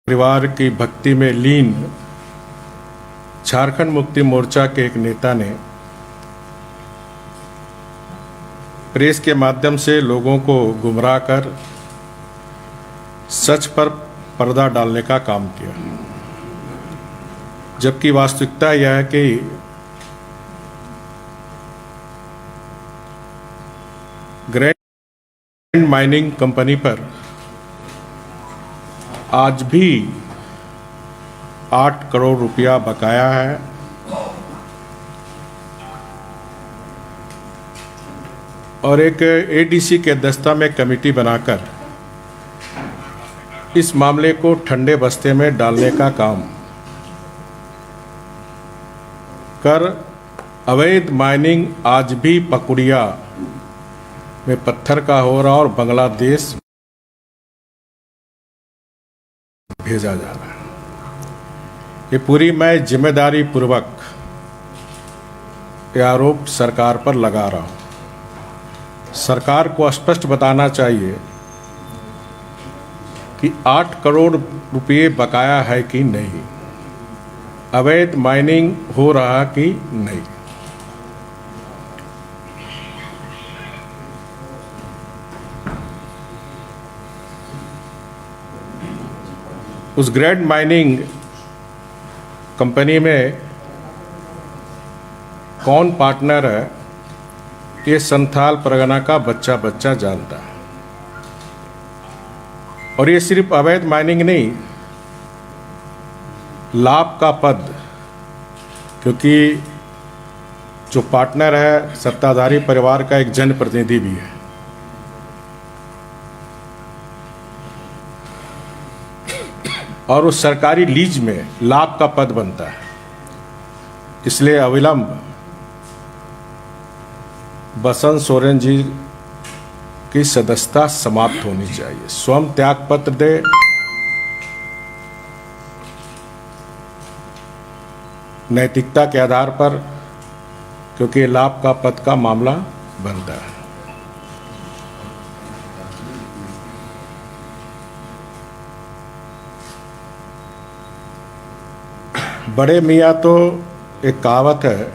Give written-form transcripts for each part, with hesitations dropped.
परिवार की भक्ति में लीन झारखंड मुक्ति मोर्चा के एक नेता ने प्रेस के माध्यम से लोगों को गुमराह कर सच पर पर्दा डालने का काम किया, जबकि वास्तविकता यह है कि ग्रैंड माइनिंग कंपनी पर आज भी 8 करोड़ रुपया बकाया है और एक एडीसी के अध्यक्षता में कमेटी बनाकर इस मामले को ठंडे बस्ते में डालने का काम कर अवैध माइनिंग आज भी पकुड़िया में पत्थर का हो रहा और बांग्लादेश भेजा जा रहा है। ये पूरी मैं जिम्मेदारी पूर्वक यह आरोप सरकार पर लगा रहा हूं। सरकार को स्पष्ट बताना चाहिए कि 8 करोड़ रुपये बकाया है कि नहीं, अवैध माइनिंग हो रहा कि नहीं। उस ग्रैंड माइनिंग कंपनी में कौन पार्टनर है, ये संथाल परगना का बच्चा बच्चा जानता है। और ये सिर्फ अवैध माइनिंग नहीं, लाभ का पद, क्योंकि जो पार्टनर है सत्ताधारी परिवार का एक जनप्रतिनिधि भी है। और उस सरकारी लीज में लाभ का पद बनता है। इसलिए अविलंब बसंत सोरेन जी की सदस्यता समाप्त होनी चाहिए। स्वयं त्याग पत्र दे, नैतिकता के आधार पर, क्योंकि लाभ का पद का मामला बनता है। बड़े मियाँ तो एक कहावत है,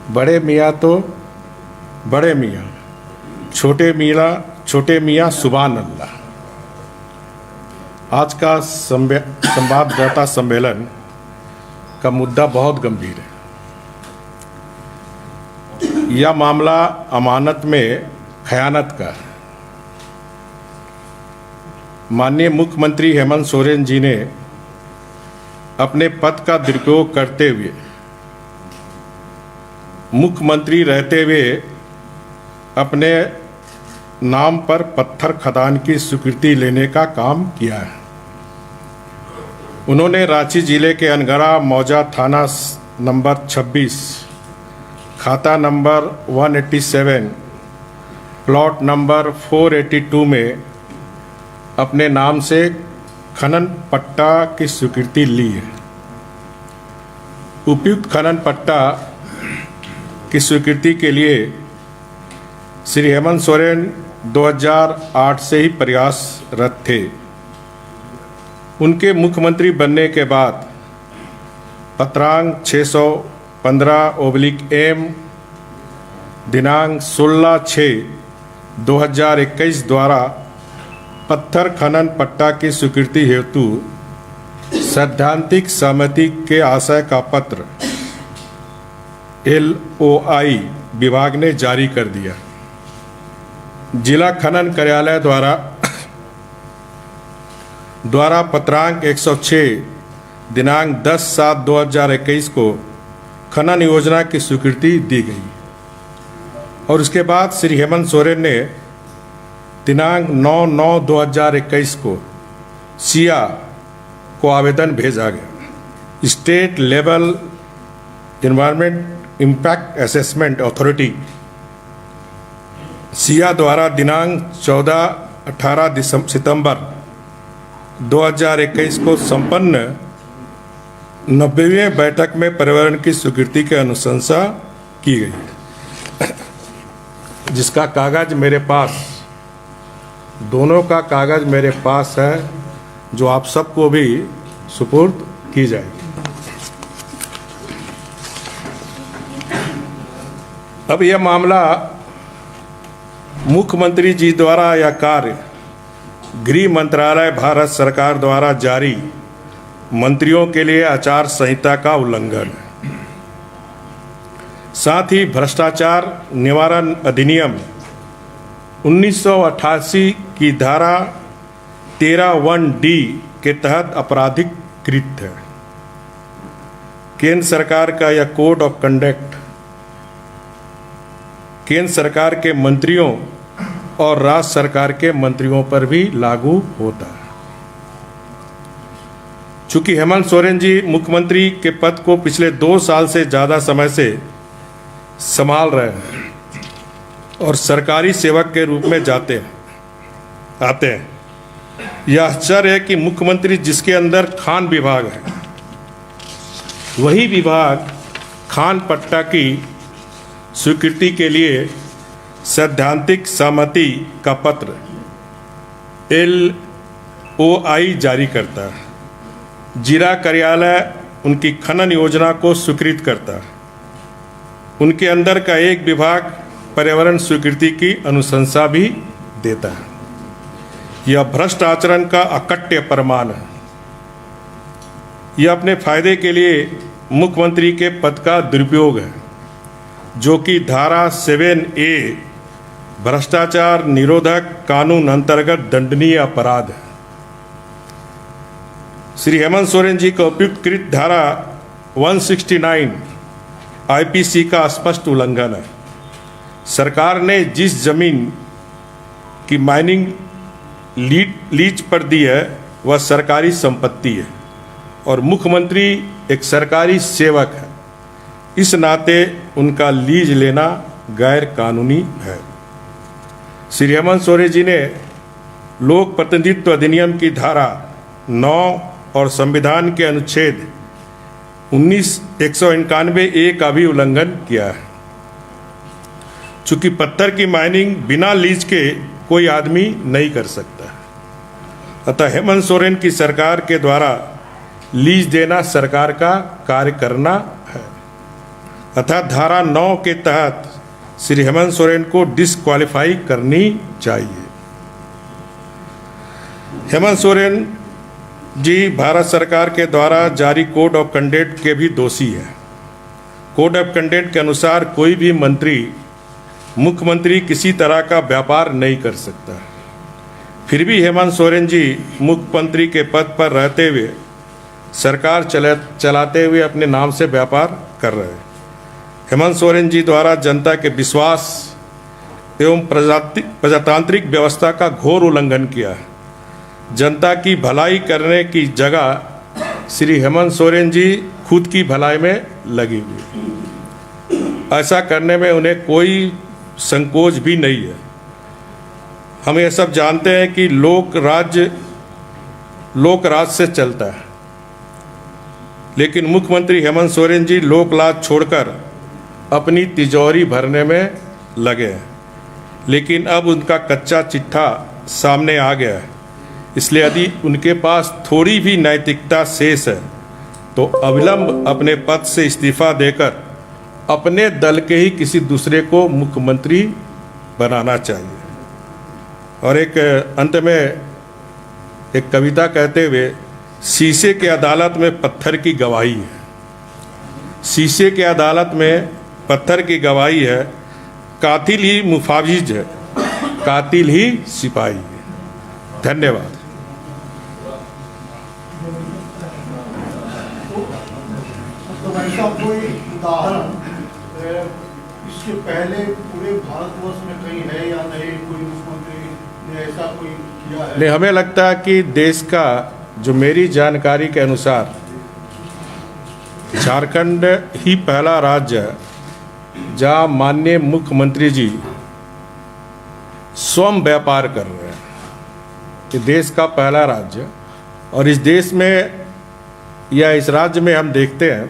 बड़े मियाँ तो बड़े मियाँ, छोटे मियाँ सुभान अल्लाह। आज का संवाददाता सम्मेलन का मुद्दा बहुत गंभीर है। यह मामला अमानत में खयानत का है। माननीय मुख्यमंत्री हेमंत सोरेन जी ने अपने पद का दुरुपयोग करते हुए, मुख्यमंत्री रहते हुए अपने नाम पर पत्थर खदान की स्वीकृति लेने का काम किया है। उन्होंने रांची जिले के अनगढ़ा मौजा थाना नंबर 26, खाता नंबर 187, प्लॉट नंबर 482 में अपने नाम से खनन पट्टा की स्वीकृति ली है। उपयुक्त खनन पट्टा की स्वीकृति के लिए श्री हेमंत सोरेन 2008 से ही प्रयासरत थे। उनके मुख्यमंत्री बनने के बाद पत्रांक 615/M दिनांक 16/6/2021 द्वारा पत्थर खनन पट्टा की स्वीकृति हेतु सैद्धांतिक सहमति के आशय का पत्र LOI विभाग ने जारी कर दिया। जिला खनन कार्यालय द्वारा पत्रांक 106 दिनांक 10/7/2021 को खनन योजना की स्वीकृति दी गई और उसके बाद श्री हेमंत सोरेन ने दिनांक 9/9/2021 को सिया को आवेदन भेजा गया। State level environment impact assessment authority Siya द्वारा दिनांक 14-18 सितंबर 2021 को संपन्न 90वीं बैठक में पर्यावरण की स्वीकृति की अनुशंसा की गई, जिसका कागज मेरे पास, दोनों का कागज मेरे पास है। जो आप सबको भी सुपुर्द की जाएगी। अब यह मामला मुख्यमंत्री जी द्वारा यह कार्य गृह मंत्रालय भारत सरकार द्वारा जारी मंत्रियों के लिए आचार संहिता का उल्लंघन है। साथ ही भ्रष्टाचार निवारण अधिनियम 1988 की धारा 13(1)D के तहत आपराधिक कृत्य है। केंद्र सरकार का यह कोड ऑफ कंडक्ट केंद्र सरकार के मंत्रियों और राज्य सरकार के मंत्रियों पर भी लागू होता है। चूंकि हेमंत सोरेन जी मुख्यमंत्री के पद को पिछले 2 साल से ज़्यादा समय से संभाल रहे हैं और सरकारी सेवक के रूप में आते हैं, यह आश्चर्य है कि मुख्यमंत्री जिसके अंदर खान विभाग है, वही विभाग खान पट्टा की स्वीकृति के लिए सैद्धांतिक सहमति का पत्र LOI जारी करता है। जिला कार्यालय उनकी खनन योजना को स्वीकृत करता है। उनके अंदर का एक विभाग पर्यावरण स्वीकृति की अनुशंसा भी देता है। यह भ्रष्ट आचरण का अकट्य प्रमाण है। यह अपने फायदे के लिए मुख्यमंत्री के पद का दुरुपयोग है, जो कि धारा 7A भ्रष्टाचार निरोधक कानून अंतर्गत दंडनीय अपराध है। श्री हेमंत सोरेन जी का उपयुक्त धारा 169 IPC का स्पष्ट उल्लंघन है। सरकार ने जिस जमीन की माइनिंग लीज पर दी है वह सरकारी संपत्ति है और मुख्यमंत्री एक सरकारी सेवक है। इस नाते उनका लीज लेना गैर कानूनी है। श्री हेमंत सोरेन जी ने लोक प्रतिनिधित्व अधिनियम की धारा 9 और संविधान के अनुच्छेद 191A का भी उल्लंघन किया है। चूंकि पत्थर की माइनिंग बिना लीज के कोई आदमी नहीं कर सकता, अतः हेमंत सोरेन की सरकार के द्वारा लीज देना सरकार का कार्य करना है। अतः धारा 9 के तहत श्री हेमंत सोरेन को डिस्क्वालीफाई करनी चाहिए। हेमंत सोरेन जी भारत सरकार के द्वारा जारी कोड ऑफ कंडक्ट के भी दोषी है। कोड ऑफ कंडक्ट के अनुसार कोई भी मंत्री मुख्यमंत्री किसी तरह का व्यापार नहीं कर सकता। फिर भी हेमंत सोरेन जी मुख्यमंत्री के पद पर रहते हुए सरकार चलाते हुए अपने नाम से व्यापार कर रहे हैं। हेमंत सोरेन जी द्वारा जनता के विश्वास एवं प्रजातांत्रिक व्यवस्था का घोर उल्लंघन किया है। जनता की भलाई करने की जगह श्री हेमंत सोरेन जी खुद की भलाई में लगी हुई। ऐसा करने में उन्हें कोई संकोच भी नहीं है। हम ये सब जानते हैं कि लोक राज से चलता है, लेकिन मुख्यमंत्री हेमंत सोरेन जी लोक लाज छोड़कर अपनी तिजोरी भरने में लगे हैं। लेकिन अब उनका कच्चा चिट्ठा सामने आ गया है, इसलिए यदि उनके पास थोड़ी भी नैतिकता शेष है तो अविलंब अपने पद से इस्तीफा देकर अपने दल के ही किसी दूसरे को मुख्यमंत्री बनाना चाहिए। और एक अंत में एक कविता कहते हुए, शीशे के अदालत में पत्थर की गवाही है। शीशे के अदालत में पत्थर की गवाही है। कातिल ही मुफाविज है, कातिल ही सिपाही है। धन्यवाद। ऐसा कोई उदाहरण इसके पहले पूरे भारतवर्ष में कहीं है या नहीं? कोई मुख्यमंत्री ने ऐसा कोई किया है? नहीं, हमें लगता है कि देश का, जो मेरी जानकारी के अनुसार झारखंड ही पहला राज्य है जहाँ माननीय मुख्यमंत्री जी स्वयं व्यापार कर रहे हैं। ये देश का पहला राज्य, और इस देश में या इस राज्य में हम देखते हैं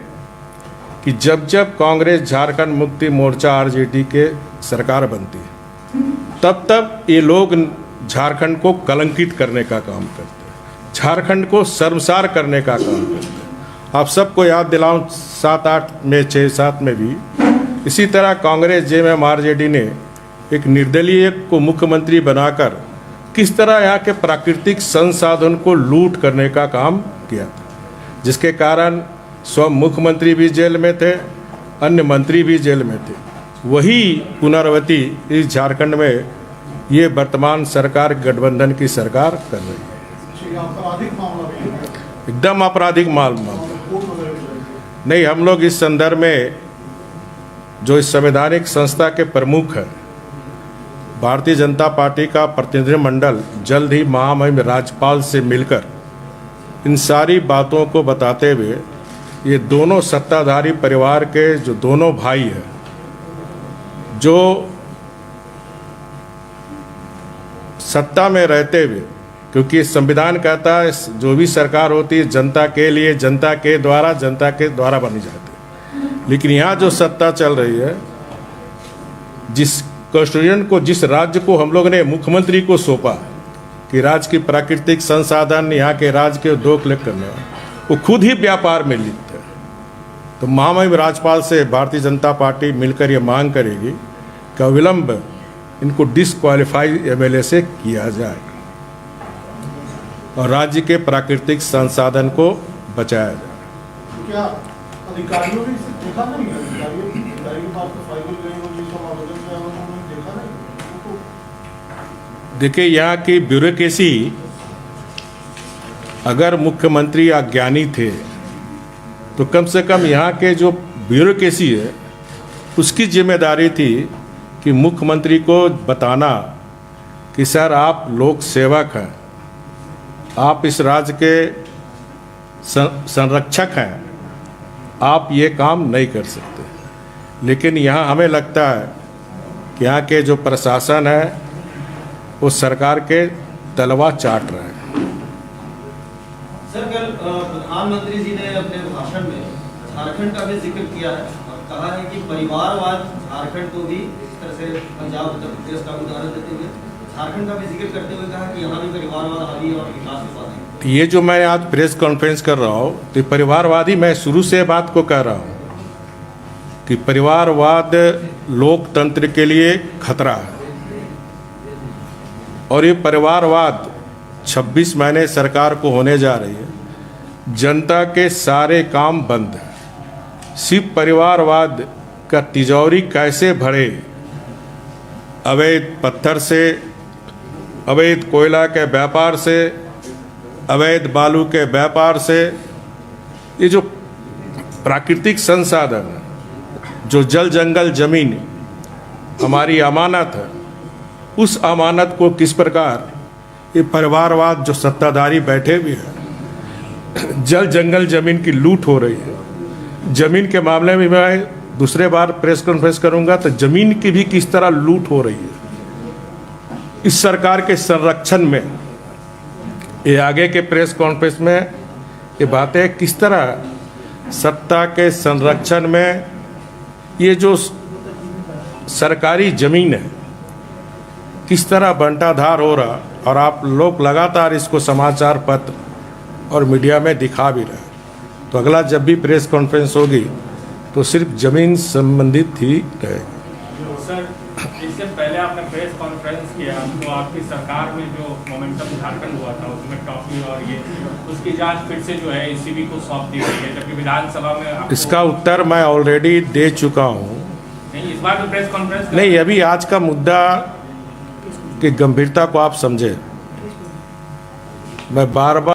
कि जब जब कांग्रेस झारखंड मुक्ति मोर्चा RJD के सरकार बनती है, तब तब ये लोग झारखंड को कलंकित करने का काम करते हैं। झारखंड को शर्मसार करने का काम करते हैं। आप सबको याद दिलाऊं 7-8 में 6-7 में भी इसी तरह कांग्रेस जेएमएम-आरजेडी ने एक निर्दलीय को मुख्यमंत्री बनाकर किस तरह यहाँ के प्राकृतिक संसाधन को लूट करने का काम किया था, जिसके कारण स्वयं मुख्यमंत्री भी जेल में थे, अन्य मंत्री भी जेल में थे। वही पुनरावृत्ति इस झारखंड में ये वर्तमान सरकार गठबंधन की सरकार कर रही है। ये आपराधिक मामला भी है। एकदम आपराधिक मामला कोर्ट वगैरह में जाएंगे। नहीं। हम लोग इस संदर्भ में जो इस संवैधानिक संस्था के प्रमुख हैं, भारतीय जनता पार्टी का प्रतिनिधिमंडल जल्द ही महामहिम राज्यपाल से मिलकर इन सारी बातों को बताते हुए ये दोनों सत्ताधारी परिवार के जो दोनों भाई हैं, जो सत्ता में रहते हुए, क्योंकि संविधान कहता है जो भी सरकार होती है जनता के लिए, जनता के द्वारा बनी जाती है, लेकिन यहाँ जो सत्ता चल रही है, जिस कॉन्स्टिट्यूशन को, जिस राज्य को हम लोग ने मुख्यमंत्री को सौंपा कि राज्य की प्राकृतिक संसाधन यहाँ के राज्य के दो कलेक्ट करने वाले, वो खुद ही व्यापार में लिप्त है। तो महामहिम राज्यपाल से भारतीय जनता पार्टी मिलकर ये मांग करेगी कि अविलंब इनको डिस्क्वालीफाई एमएलए से किया जाए और राज्य के प्राकृतिक संसाधन को बचाया जाए। क्या अधिकारियों ने इसे देखा नहीं है? अधिकारी के पास तो फाइल गई हो, जिसका आवेदन किया उन्होंने देखा नहीं उनको? देखिए, यहाँ की ब्यूरोक्रेसी, अगर मुख्यमंत्री अज्ञानी थे तो कम से कम यहाँ के जो ब्यूरोक्रेसी है उसकी जिम्मेदारी थी कि मुख्यमंत्री को बताना कि सर आप लोक सेवक हैं, आप इस राज्य के संरक्षक हैं, आप ये काम नहीं कर सकते। लेकिन यहाँ हमें लगता है कि यहाँ के जो प्रशासन है वो सरकार के तलवा चाट रहे हैं। सर, कल प्रधानमंत्री जी ने अपने भाषण में झारखंड का भी जिक्र किया है और कहा है कि परिवारवाद झारखंड को भी, इस तरह से पंजाब उत्तर प्रदेश का उदाहरण देते हुए झारखंड का भी जिक्र करते हुए कहा कि यहाँ भी परिवारवाद हावी और विकास की बात है। ये जो मैं आज प्रेस कॉन्फ्रेंस कर रहा हूँ तो परिवारवादी, मैं शुरू से बात को कह रहा हूँ कि परिवारवाद लोकतंत्र के लिए खतरा है और ये परिवारवाद 26 महीने सरकार को होने जा रही है, जनता के सारे काम बंद है। सिर्फ परिवारवाद का तिजोरी कैसे भरे, अवैध पत्थर से, अवैध कोयला के व्यापार से, अवैध बालू के व्यापार से, ये जो प्राकृतिक संसाधन है, जो जल जंगल जमीन हमारी अमानत है, उस अमानत को किस प्रकार ये परिवारवाद जो सत्ताधारी बैठे हुए हैं, जल जंगल जमीन की लूट हो रही है। जमीन के मामले में मैं दूसरे बार प्रेस कॉन्फ्रेंस करूंगा तो जमीन की भी किस तरह लूट हो रही है इस सरकार के संरक्षण में। ये आगे के प्रेस कॉन्फ्रेंस में ये बातें किस तरह सत्ता के संरक्षण में ये जो सरकारी जमीन है किस तरह बंटाधार हो रहा, और आप लोग लगातार इसको समाचार पत्र और मीडिया में दिखा भी रहे। तो अगला जब भी प्रेस कॉन्फ्रेंस होगी तो सिर्फ जमीन संबंधित ही रहेगी। सर, इससे पहले आपने प्रेस कॉन्फ्रेंस किया तो आपकी सरकार में जो मोमेंटम झारखंड हुआ था उसमें टॉपी और ये उसकी जांच फिर से जो है ईसीबी को सौंप दी गई है, जबकि विधानसभा में इसका उत्तर मैं ऑलरेडी दे चुका हूँ। नहीं, इस बार तो प्रेस कॉन्फ्रेंस नहीं, अभी आज का मुद्दा की गंभीरता को आप समझे। मैं बार बार